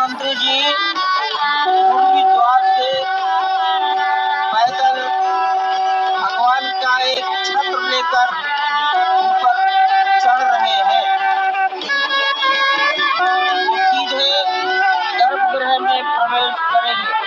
प्रधानमंत्री जी पूर्वी द्वार से पैदल भगवान का एक छत्र लेकर ऊपर चढ़ रहे हैं। वो सीधे गर्भगृह में प्रवेश करेंगे।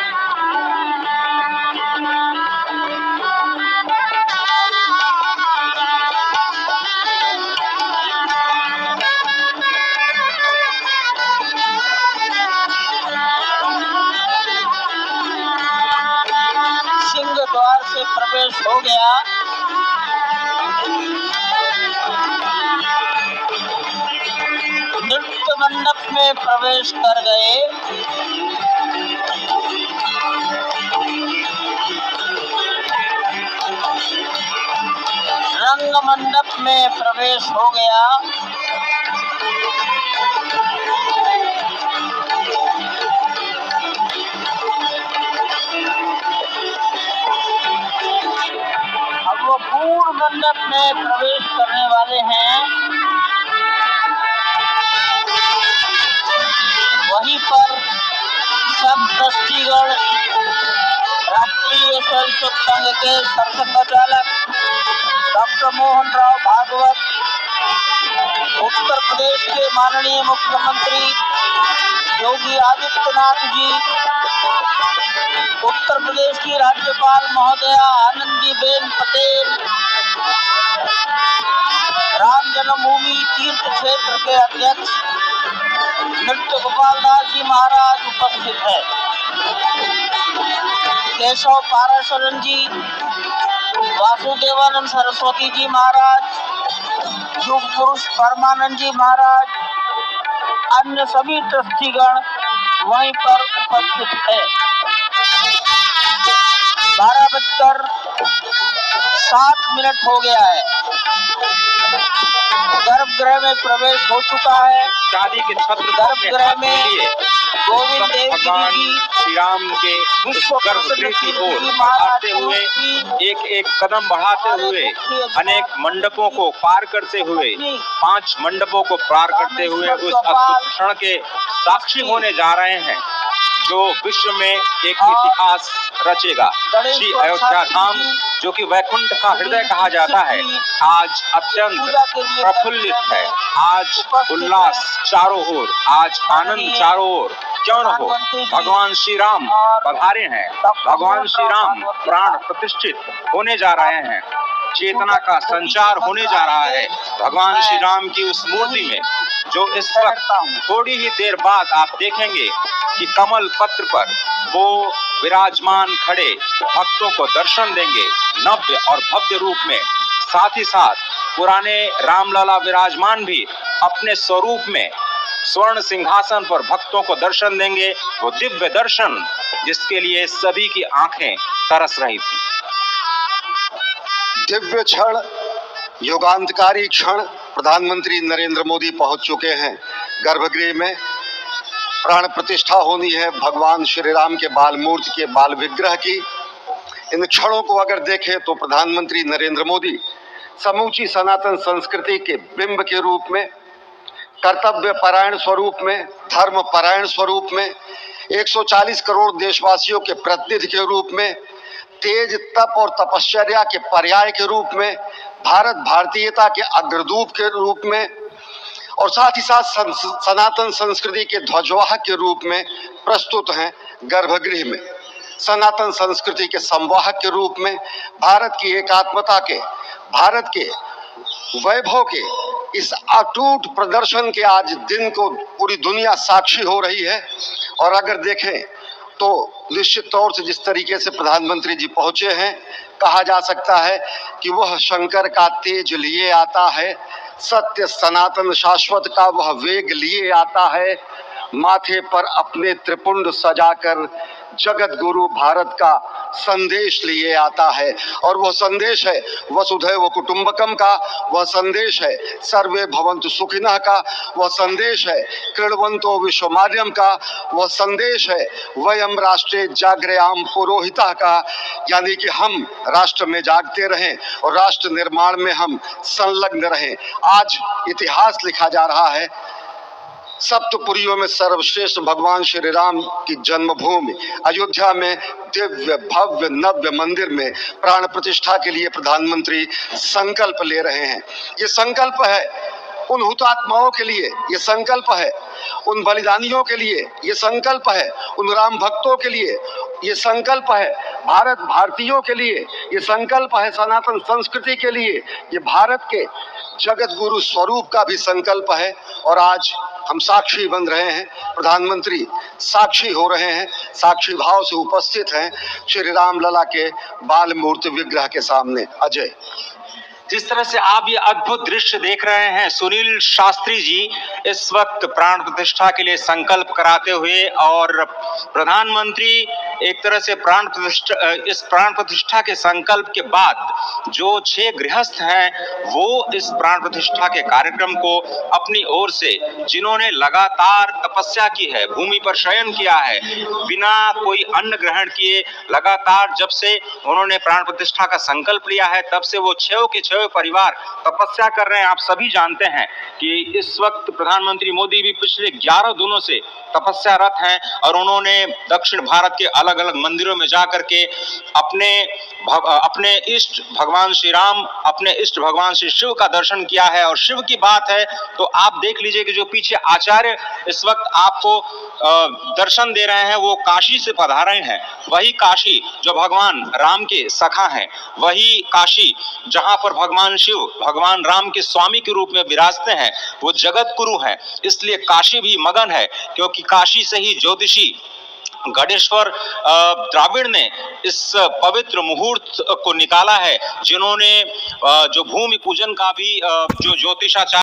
सिंह द्वार से प्रवेश हो गया। नृत्य मंडप में प्रवेश कर गए। रंग मंडप में प्रवेश हो गया। अब वो पूर्ण मंडप में प्रवेश करने वाले हैं। वहीं पर सब ट्रस्टीगण, राष्ट्रीय स्वयंसेवक संघ के संचालक डॉक्टर मोहन राव भागवत, उत्तर प्रदेश के माननीय मुख्यमंत्री योगी आदित्यनाथ जी, उत्तर प्रदेश की राज्यपाल महोदया आनंदीबेन पटेल, राम जन्मभूमि तीर्थ क्षेत्र के अध्यक्ष नृत्य गोपाल दास जी महाराज उपस्थित है। केशव पाराशरन जी, वासुदेवानंद सरस्वती जी महाराज, युग पुरुष परमानंद जी महाराज, अन्य सभी ट्रस्टीगण वहीं पर उपस्थित है। 12:07 हो गया है। गर्भगृह में प्रवेश हो चुका है। शादी के छत्र गर्भगृह में गोविंद देव भगवान श्री राम के गर्भगृह की ओर बढ़ाते हुए एक एक कदम बढ़ाते हुए अनेक मंडपों को पार करते हुए 5 मंडपों को पार करते हुए उस अद्भुत क्षण के साक्षी होने जा रहे हैं जो विश्व में एक इतिहास रचेगा। श्री अयोध्या धाम जो कि वैकुंठ का हृदय कहा जाता है, आज अत्यंत प्रफुल्लित है। आज उल्लास चारों ओर, आज आनंद चारों ओर। क्यों न हो, भगवान श्री राम पधारे हैं। भगवान श्री राम प्राण प्रतिष्ठित होने जा रहे हैं। चेतना का संचार होने जा रहा है भगवान श्री राम की उस मूर्ति में, जो इस वक्त थोड़ी ही देर बाद आप देखेंगे कि कमल पत्र पर वो विराजमान खड़े भक्तों को दर्शन देंगे नव्य और भव्य रूप में। साथ ही साथ पुराने रामलला विराजमान भी अपने स्वरूप में स्वर्ण सिंहासन पर भक्तों को दर्शन देंगे। वो दिव्य दर्शन जिसके लिए सभी की आंखें तरस रही थी। दिव्य क्षण, युगांतकारी क्षण। प्रधानमंत्री नरेंद्र मोदी पहुंच चुके हैं गर्भगृह में। प्राण प्रतिष्ठा होनी है भगवान श्री राम के बाल मूर्ति के बाल विग्रह की। इन क्षणों को अगर देखें तो प्रधानमंत्री नरेंद्र मोदी समूची सनातन संस्कृति के बिंब के रूप में, कर्तव्य परायण स्वरूप में, धर्म परायण स्वरूप में, 140 करोड़ देशवासियों के प्रतिनिधि के रूप में, तेज तप और तपश्चर्या के पर्याय के रूप में, भारत भारतीयता के अग्रदूत के रूप में और साथ ही साथ सनातन संस्कृति के ध्वजवाहक के रूप में प्रस्तुत हैं गर्भगृह में। सनातन संस्कृति के संवाहक के रूप में, भारत की एकात्मता के, भारत के वैभव के इस अटूट प्रदर्शन के आज दिन को पूरी दुनिया साक्षी हो रही है। और अगर देखें तो निश्चित तौर से जिस तरीके से प्रधानमंत्री जी पहुंचे हैं, कहा जा सकता है कि वह शंकर का तेज लिए आता है, सत्य सनातन शाश्वत का वह वेग लिए आता है, माथे पर अपने त्रिपुंड सजाकर जगत गुरु भारत का संदेश लिए आता है। और वह संदेश है वसुधैव कुटुंबकम का, वह संदेश है सर्वे भवन्तु सुखिनः का, वह संदेश है कृण्वन्तो विश्वमार्यम का, वह संदेश है वयम राष्ट्रे जागृयाम पुरोहितः का, यानी कि हम राष्ट्र में जागते रहें और राष्ट्र निर्माण में हम संलग्न रहें। आज इतिहास लिखा जा रहा है सप्तपुरियों में सर्वश्रेष्ठ भगवान श्री राम की जन्मभूमि अयोध्या में दिव्य भव्य नव्य मंदिर में प्राण प्रतिष्ठा के लिए प्रधानमंत्री संकल्प ले रहे हैं। ये संकल्प है उन हुतात्माओं के लिए, ये संकल्प है उन बलिदानियों के लिए, ये संकल्प है उन राम भक्तों के लिए, ये संकल्प है भारत भारतीयों के लिए, ये संकल्प है सनातन संस्कृति के लिए, ये भारत के जगत गुरु स्वरूप का भी संकल्प है। और आज हम साक्षी बन रहे हैं, प्रधानमंत्री साक्षी हो रहे हैं, साक्षी भाव से उपस्थित हैं श्री राम लला के बाल मूर्ति विग्रह के सामने। अजय, जिस तरह से आप ये अद्भुत दृश्य देख रहे हैं, सुनील शास्त्री जी इस वक्त प्राण प्रतिष्ठा के लिए संकल्प कराते हुए, और प्रधानमंत्री एक तरह से इस प्राण प्रतिष्ठा के संकल्प के बाद जो 6 गृहस्थ हैं वो इस प्राण प्रतिष्ठा के कार्यक्रम को अपनी ओर से, जिन्होंने लगातार तपस्या की है, भूमि पर शयन किया है, बिना कोई अन्न ग्रहण किए लगातार जब से उन्होंने प्राण प्रतिष्ठा का संकल्प लिया है तब से वो 6 के 6 परिवार तपस्या कर रहे हैं। आप सभी जानते हैं कि इस वक्त प्रधानमंत्री मोदी भी पिछले 11 दिनों से तपस्यारत हैं और उन्होंने दक्षिण भारत के अलग अलग मंदिरों में जाकर के अपने इष्ट भगवान श्री राम, अपने इष्ट भगवान श्री शिव का दर्शन किया है। और शिव की बात है तो आप देख लीजिए कि जो पीछे आचार्य इस वक्त आपको दर्शन दे रहे हैं वो काशी से पधारे हैं। वही काशी जो भगवान राम के सखा हैं, वही काशी जहां पर भगवान शिव भगवान राम के स्वामी के रूप में विराजते हैं, वो जगत गुरु हैं। इसलिए काशी भी मगन है, क्योंकि काशी से ही ज्योतिषी गणेश्वर द्राविड़ ने इस पवित्र मुहूर्त को निकाला है, जिन्होंने जो भूमि पूजन का भी जो ज्योतिषाचार्य